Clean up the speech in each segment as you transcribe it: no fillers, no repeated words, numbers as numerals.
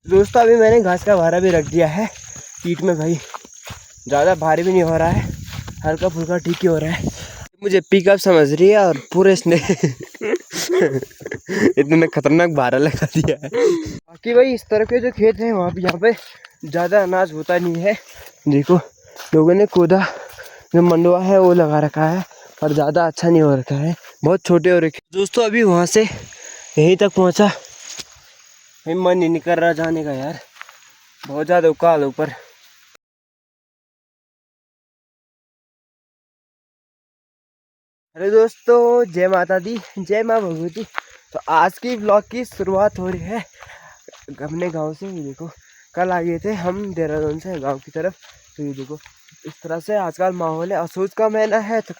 दोस्तों अभी मैंने घास का भारा भी रख दिया है पीठ में भाई, ज़्यादा भारी भी नहीं हो रहा है, हल्का फुल्का ठीक ही हो रहा है। मुझे पिकअप समझ रही है और पूरे इसने इतने खतरनाक भारा लगा दिया है। बाकी भाई इस तरह के जो खेत हैं वहाँ पे यहाँ पे ज़्यादा अनाज होता नहीं है। देखो लोगों ने खोदा जो मंडवा है वो लगा रखा है और ज़्यादा अच्छा नहीं हो रखा है, बहुत छोटे हो रखे। दोस्तों अभी वहाँ से यहीं तक पहुँचा, मन ही नहीं कर रहा जाने का यार, बहुत ज़्यादा उकाल ऊपर। हेलो दोस्तों, जय माता दी, जय माँ भगवती। तो आज की ब्लॉग की शुरुआत हो रही है अपने गांव से। ये देखो कल आ गए थे हम देहरादून से गांव की तरफ। तो ये देखो इस तरह से आजकल माहौल है, असूज का महीना है तो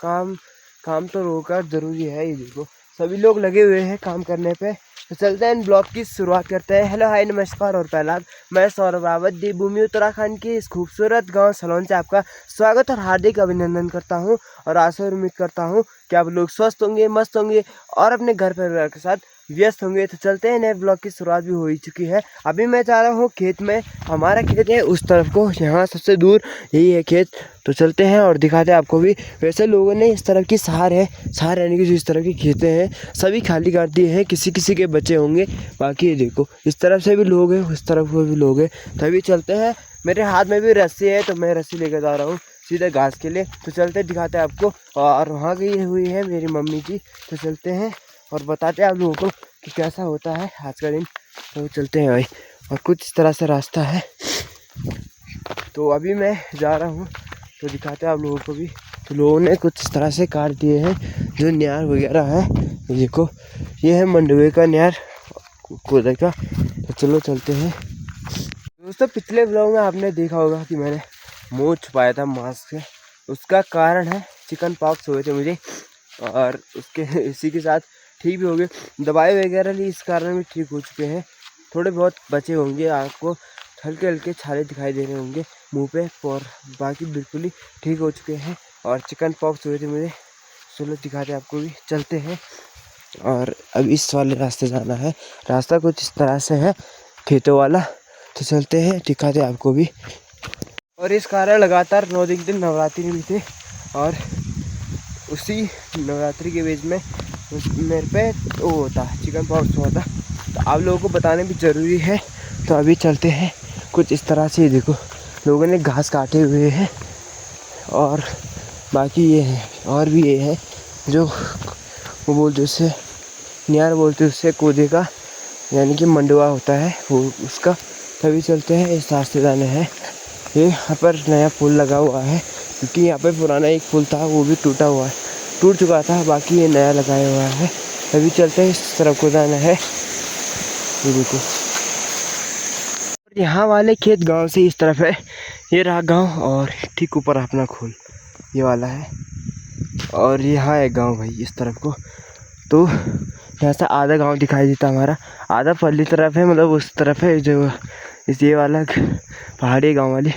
काम तो रोकना जरूरी है। ये देखो सभी लोग लगे हुए हैं काम करने पे। तो चलते हैं ब्लॉग की शुरुआत करते हैं। हेलो हाय नमस्कार और पहला मैं सौरभ रावत देवभूमि उत्तराखंड के इस खूबसूरत गांव सलोन से आपका स्वागत और हार्दिक अभिनंदन करता हूं और आशा और उम्मीद करता हूं कि आप लोग स्वस्थ होंगे, मस्त होंगे और अपने घर परिवार के साथ व्यस्त होंगे। तो चलते हैं, नए ब्लॉग की शुरुआत भी हो ही चुकी है। अभी मैं जा रहा हूँ खेत में, हमारा खेत है उस तरफ को, यहाँ सबसे दूर यही है खेत। तो चलते हैं और दिखाते हैं आपको भी। वैसे लोगों ने इस तरफ की सहार यानी कि जो इस तरह की खेतें हैं सभी खाली कर दिए हैं, किसी किसी के बचे होंगे। बाकी ये देखो इस तरफ से भी लोग हैं, उस तरफ को भी लोग हैं। तभी चलते हैं, मेरे हाथ में भी रस्सी है तो मैं रस्सी लेकर जा रहा हूँ सीधे घास के लिए। तो चलते दिखाते हैं आपको। और वहाँ गई हुई है मेरी मम्मी जी, तो चलते हैं और बताते हैं आप लोगों को कि कैसा होता है आज का दिन। तो चलते हैं भाई, और कुछ इस तरह से रास्ता है। तो अभी मैं जा रहा हूँ तो दिखाते हैं आप लोगों को भी। तो लोगों ने कुछ इस तरह से काट दिए हैं जो न्यार वगैरह है। ये देखो ये है मंडवे का न्यार कोदे का। तो चलो चलते हैं। दोस्तों पिछले ब्लॉग में आपने देखा होगा कि मैंने मुँह छुपाया था मास्क से, उसका कारण है चिकन पॉक्स हुए थे मुझे, और उसके इसी के साथ ठीक भी हो गए। दवाई वगैरह ली, इस कारण भी ठीक हो चुके हैं। थोड़े बहुत बचे होंगे, आपको हल्के हल्के छाले दिखाई दे रहे होंगे मुंह पे, और बाकी बिल्कुल ही ठीक हो चुके हैं। और चिकन पॉक्स हुए थे मुझे। चलो दिखाते आपको भी, चलते हैं। और अब इस वाले रास्ते जाना है, रास्ता कुछ इस तरह से है खेतों वाला। तो चलते हैं, दिखाते आपको भी। और इस कारण लगातार 9 दिन नवरात्रि भी थे, और उसी नवरात्रि के बीच में मेरे पे वो होता चिकन पॉक्स हुआ था। तो आप लोगों को बताने भी ज़रूरी है। तो अभी चलते हैं कुछ इस तरह से। देखो लोगों ने घास काटे हुए हैं, और बाकी ये है, और भी ये है जो वो बोलते उससे न्यार बोलते उससे कोदे का, यानी कि मंडवा होता है वो उसका। तभी चलते हैं, इस रास्ते जाने हैं। ये यहाँ पर नया पुल लगा हुआ है, क्योंकि यहाँ पे पुराना एक पुल था वो भी टूट चुका था। बाकी ये नया लगाया हुआ है। अभी चलते हैं, इस तरफ को जाना है। ये देखो यहाँ वाले खेत गांव से इस तरफ है, ये रहा गांव, और ठीक ऊपर अपना खोल ये वाला है, और यहाँ है गांव भाई इस तरफ को। तो यहाँ से आधा गांव दिखाई देता हमारा, आधा पल्ली तरफ है, मतलब उस तरफ है जो इस ये वाला पहाड़ी गांव वाली,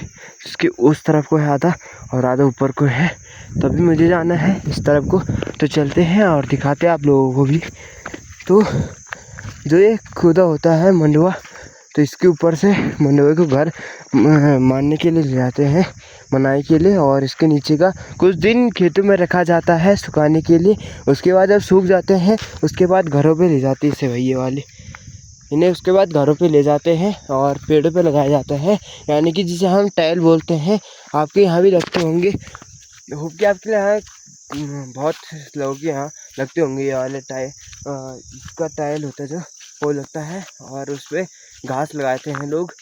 उसके उस तरफ को है आधा, और आधा ऊपर को है। तभी मुझे जाना है इस तरफ को। तो चलते हैं और दिखाते हैं आप लोगों को भी। तो जो ये खुदा होता है मंडवा, तो इसके ऊपर से मंडवे को घर मारने के लिए ले जाते हैं, मनाई के लिए। और इसके नीचे का कुछ दिन खेतों में रखा जाता है सुखाने के लिए। उसके बाद जब सूख जाते हैं उसके बाद घरों पे ले जाते हैं इसे भैया वाले, इन्हें उसके बाद घरों पे ले जाते हैं और पेड़ों पे लगाया जाता है, यानी कि जिसे हम टाइल बोलते हैं। आपके यहाँ भी लगते होंगे, होप कि आपके यहाँ बहुत लोगों के यहाँ लगते होंगे ये वाले टाइल। इसका टाइल होता है जो वो लगता है, और उस पर घास लगाते हैं लोग।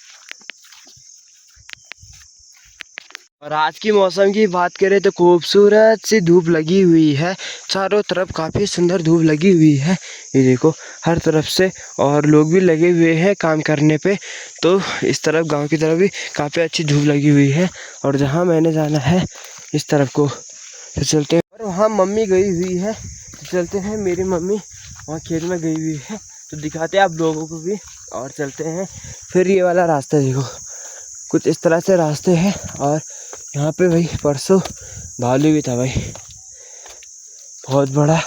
और आज की मौसम की बात करें तो खूबसूरत सी धूप लगी हुई है, चारों तरफ काफ़ी सुंदर धूप लगी हुई है। ये देखो हर तरफ से, और लोग भी लगे हुए हैं काम करने पे। तो इस तरफ गांव की तरफ भी काफ़ी अच्छी धूप लगी हुई है। और जहां मैंने जाना है इस तरफ को, तो चलते हैं। और वहाँ मम्मी गई हुई है, तो चलते हैं। मेरी मम्मी वहाँ खेत में गई हुई है, तो दिखाते हैं आप लोगों को भी, और चलते हैं। फिर ये वाला रास्ता देखो, कुछ इस तरह से रास्ते हैं। और यहाँ पे भाई परसों भालू भी था भाई, बहुत बड़ा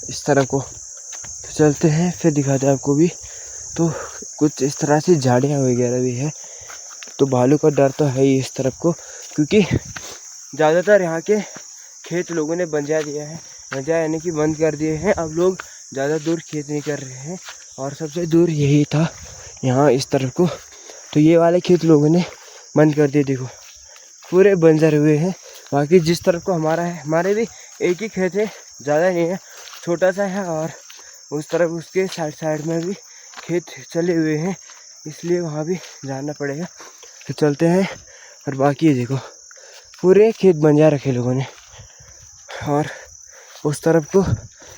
इस तरह को। तो चलते हैं, फिर दिखाते हैं आपको भी। तो कुछ इस तरह से झाड़ियाँ वगैरह भी है। तो भालू का डर तो है ही इस तरफ को, क्योंकि ज़्यादातर यहाँ के खेत लोगों ने बंजा दिया है, बंजा यानी कि बंद कर दिए हैं। अब लोग ज़्यादा दूर खेत नहीं कर रहे हैं, और सबसे दूर यही था यहाँ इस तरफ को। तो ये वाले खेत लोगों ने बंद कर दिए, देखो पूरे बंजर हुए हैं। बाकी जिस तरफ को हमारा है, हमारे भी एक ही खेत है, ज़्यादा नहीं है, छोटा सा है। और उस तरफ उसके साइड साइड में भी खेत चले हुए हैं, इसलिए वहाँ भी जाना पड़ेगा। तो चलते हैं। और बाकी ये देखो पूरे खेत बंजा रखे लोगों ने। और उस तरफ को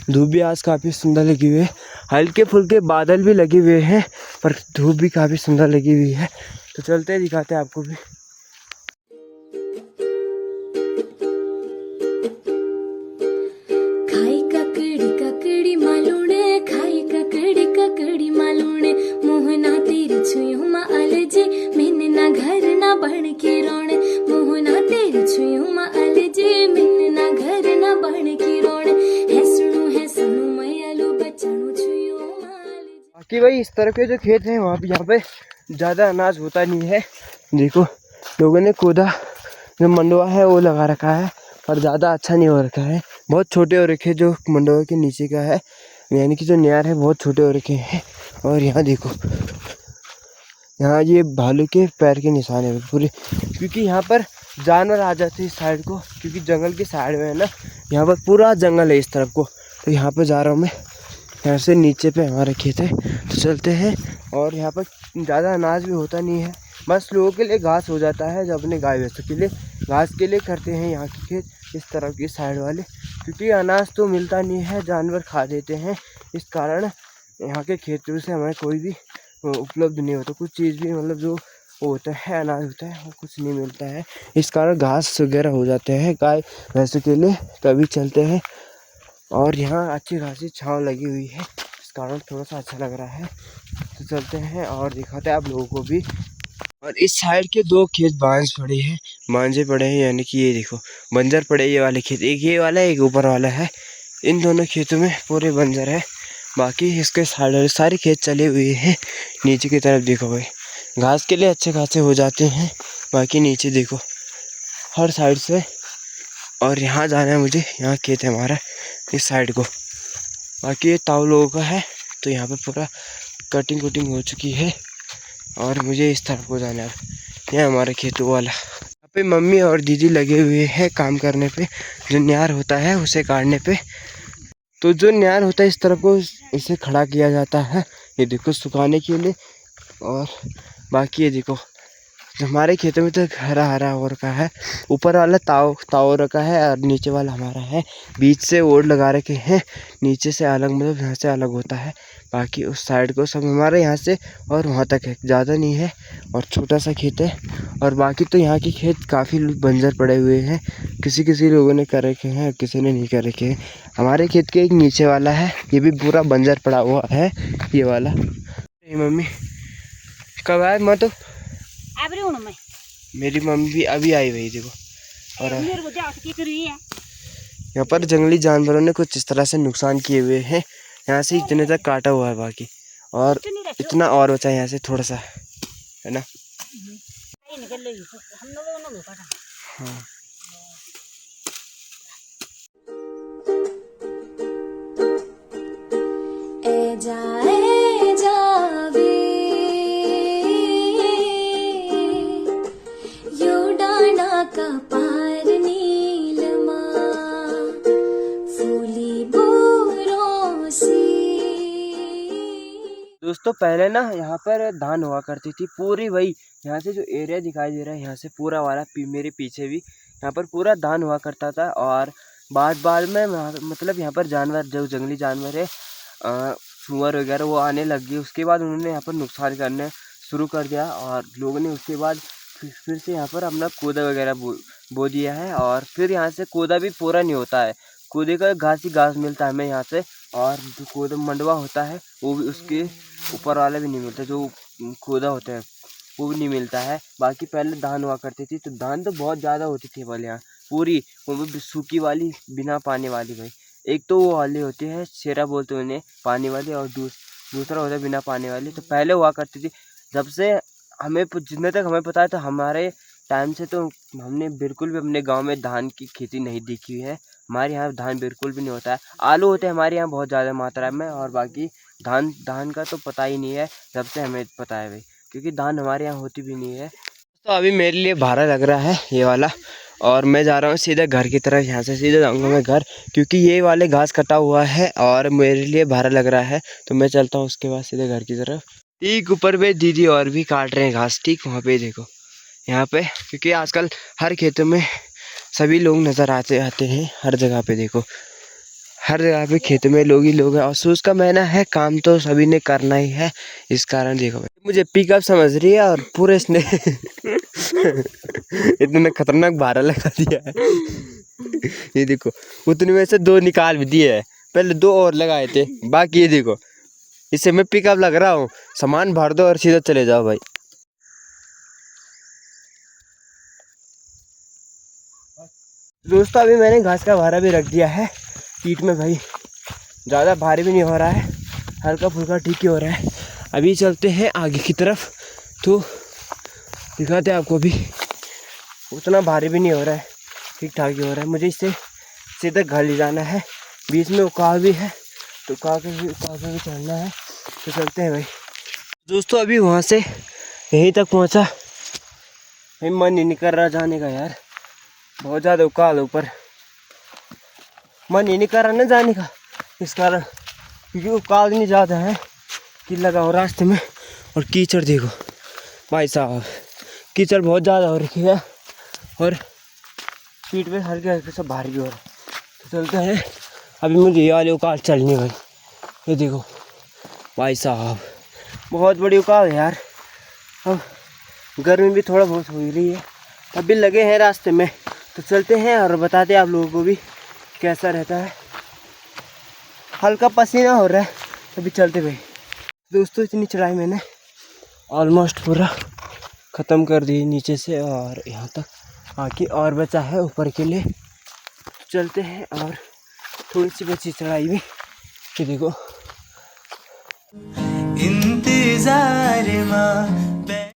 धूप भी आज काफ़ी सुंदर लगी हुई है, हल्के फुल्के बादल भी लगे हुए हैं, पर धूप भी काफ़ी सुंदर लगी हुई है। तो चलते हैं, दिखाते हैं आपको भी। खाई ककड़ी ककड़ी मालूने, खाई ककड़ी ककड़ी मालूने, मोहना तेरी छुयूं मा अलजे, मैंने ना घर ना बन के रोने, मोहना तेरी छुयूं मा अलजे, मैंने ना घर ना बन के रोने, है सुनु मैं आलू बचाणु छुयूं मा अलजे। बाकी भाई इस तरह के जो खेत हैं वहाँ पे, यहाँ पे ज़्यादा अनाज होता नहीं है। देखो लोगों ने खोदा, जो मंडवा है वो लगा रखा है, पर ज़्यादा अच्छा नहीं हो रखा है, बहुत छोटे हो रखे जो मंडवा के नीचे का है, यानी कि जो न्यार है बहुत छोटे हो रखे हैं। और यहाँ देखो, यहाँ ये भालू के पैर के निशान है पूरे, क्योंकि यहाँ पर जानवर आ जाते हैं इस साइड को, क्योंकि जंगल के साइड में है ना, यहाँ पर पूरा जंगल है इस तरफ को। तो यहाँ पर जा रहा हूँ मैं, यहाँ से नीचे पे हमारा खेत है, तो चलते हैं। और यहाँ पर ज़्यादा अनाज भी होता नहीं है, बस लोगों के लिए घास हो जाता है, जब अपने गाय भैंसों के लिए घास के लिए करते हैं यहाँ के खेत इस तरफ की साइड वाले, क्योंकि अनाज तो मिलता नहीं है, जानवर खा देते हैं। इस कारण यहाँ के खेतों से हमें कोई भी उपलब्ध नहीं होता, कुछ चीज़ भी, मतलब जो होता है अनाज होता है वो कुछ नहीं मिलता है। इस कारण घास वगैरह हो जाते हैं गाय भैंसों के लिए, तभी चलते हैं। और यहाँ अच्छी खासी छाँव लगी हुई है, इस कारण थोड़ा सा अच्छा लग रहा है। तो चलते हैं और दिखाते हैं आप लोगों को भी। और इस साइड के दो खेत बांझ पड़े हैं, मांझे पड़े हैं, यानी कि ये देखो बंजर पड़े ये वाले खेत, एक ये वाला एक ऊपर वाला है। इन दोनों खेतों में पूरे बंजर है, बाकी इसके साइड सारे खेत चले हुए हैं। नीचे की तरफ देखो भाई, घास के लिए अच्छे खासे हो जाते हैं। बाकी नीचे देखो हर साइड से, और यहाँ जाना है मुझे, यहाँ खेत है हमारा इस साइड को। बाकी ये ताऊ लोगों का है, तो यहाँ पे पूरा कटिंग कुटिंग हो चुकी है, और मुझे इस तरफ को जाना है। ये हमारा खेतों वाला, यहाँ पे मम्मी और दीदी लगे हुए हैं काम करने पे, जो न्यार होता है उसे काटने पे। तो जो न्यार होता है इस तरफ को, इसे खड़ा किया जाता है, ये देखो सुखाने के लिए। और बाकी ये देखो हमारे खेतों में तो हरा हरा हो रखा है, ऊपर वाला ताव रखा है, और नीचे वाला हमारा है, बीच से ओड़ लगा रखे हैं, नीचे से अलग, मतलब यहाँ से अलग होता है। बाकी उस साइड को सब हमारे यहाँ से और वहाँ तक है, ज़्यादा नहीं है, और छोटा सा खेत है। और बाकी तो यहाँ के खेत काफ़ी बंजर पड़े हुए हैं, किसी किसी लोगों ने कर रखे हैं, किसी ने नहीं कर रखे हैं। हमारे खेत के एक नीचे वाला है, ये भी पूरा बंजर पड़ा हुआ है, ये वाला। मम्मी कब आए? मैं तो मेरी मम्मी भी अभी आई हुई, देखो। और यहाँ पर जंगली जानवरों ने कुछ इस तरह से नुकसान किए हुए हैं, यहाँ से इतने तक काटा हुआ है, बाकी और इतना और बचा है यहाँ से थोड़ा सा, है ना। हाँ का पार नीलमा फूली बोरों से। दोस्तों पहले ना यहाँ पर धान हुआ करती थी पूरी, वही यहाँ से जो एरिया दिखाई दे रहा है, यहाँ से पूरा वाला मेरे पीछे भी यहाँ पर पूरा धान हुआ करता था। और बाद में मतलब यहाँ पर जानवर, जो जंगली जानवर है, सुअर वगैरह, वो आने लग गए। उसके बाद उन्होंने यहाँ पर नुकसान करने शुरू कर दिया, और लोगों ने उसके बाद फिर से यहाँ पर अपना कोदा वगैरह बो दिया है। और फिर यहाँ से कोदा भी पूरा नहीं होता है, कोदे का घास ही घास मिलता है हमें यहाँ से। और जो कोदा मंडवा होता है वो भी, उसके ऊपर वाला भी नहीं मिलता, जो कोदा होता है वो भी नहीं मिलता है। बाकी पहले धान हुआ करती थी, तो धान तो बहुत ज़्यादा होती थी पहले यहाँ पूरी, वो भी सूखी वाली, बिना पानी वाली भाई। एक तो वो वाली होती है शेरा बोलते हैं उन्हें, पानी वाली, और दूसरा होता है बिना पानी वाली। तो पहले हुआ करती थी, जब से हमें जितने तक हमें पता है तो हमारे टाइम से तो हमने बिल्कुल भी अपने गांव में धान की खेती नहीं देखी हुई है। हमारे यहाँ धान बिल्कुल भी नहीं होता है। आलू होते हैं हमारे यहाँ बहुत ज़्यादा मात्रा में, और बाकी धान का तो पता ही नहीं है जब से हमें पता है भाई, क्योंकि धान हमारे यहाँ होती भी नहीं है। तो अभी मेरे लिए भारा लग रहा है ये वाला, और मैं जा रहा हूँ सीधे घर की तरफ। यहाँ से सीधे जाऊँगा मैं घर, क्योंकि ये वाले घास कटा हुआ है और मेरे लिए भारा लग रहा है। तो मैं चलता हूँ उसके बाद सीधे घर की तरफ। ठीक ऊपर पे दीदी और भी काट रहे हैं घास, ठीक वहाँ पे देखो, यहाँ पे, क्योंकि आजकल हर खेतों में सभी लोग नज़र आते हैं। हर जगह पे देखो, हर जगह पे खेत में लोग ही लोग हैं, और सूस का महीना है, काम तो सभी ने करना ही है। इस कारण देखो मुझे पिकअप समझ रही है, और पूरे इसने इतने खतरनाक भारा लगा दिया है। ये देखो, उतने में से 2 निकाल भी दिए है, पहले 2 और लगाए थे, बाकी ये देखो, इससे मैं पिकअप लग रहा हूँ। सामान भर दो और सीधा चले जाओ भाई। दोस्तों अभी मैंने घास का भारा भी रख दिया है पीठ में भाई, ज़्यादा भारी भी नहीं हो रहा है, हल्का फुल्का ठीक ही हो रहा है। अभी चलते हैं आगे की तरफ, तो दिखाते हैं आपको। भी उतना भारी भी नहीं हो रहा है, ठीक ठाक ही हो रहा है। मुझे इससे सीधे घर ले जाना है, बीच में उकाव भी है, तो उकाव पे भी चढ़ना है। तो चलते हैं भाई। दोस्तों अभी वहाँ से यहीं तक पहुँचा, भाई मन ही नहीं कर रहा जाने का यार, बहुत ज़्यादा उकाल ऊपर, मन ही नहीं कर रहा ना जाने का, इस कारण, क्योंकि उकाल नहीं ज़्यादा है कि लगा हो रास्ते में। और कीचड़ देखो भाई साहब, कीचड़ बहुत ज़्यादा हो रखी है, और पीठ पे हल्के हल्के सब भारी भी हो रहा है। तो चलते हैं अभी, मुझे ये वाली उकाल चलनी भाई। ये देखो भाई साहब, बहुत बड़ी उकाल है यार। अब गर्मी भी थोड़ा बहुत हो ही रही है, अभी लगे हैं रास्ते में। तो चलते हैं और बताते हैं आप लोगों को भी कैसा रहता है। हल्का पसीना हो रहा है, अभी चलते भाई। दोस्तों इतनी चढ़ाई मैंने ऑलमोस्ट पूरा ख़त्म कर दी नीचे से, और यहाँ तक आके और बचा है ऊपर के लिए। चलते हैं, और थोड़ी सी बची चढ़ाई भी। ये देखो, इंतजार में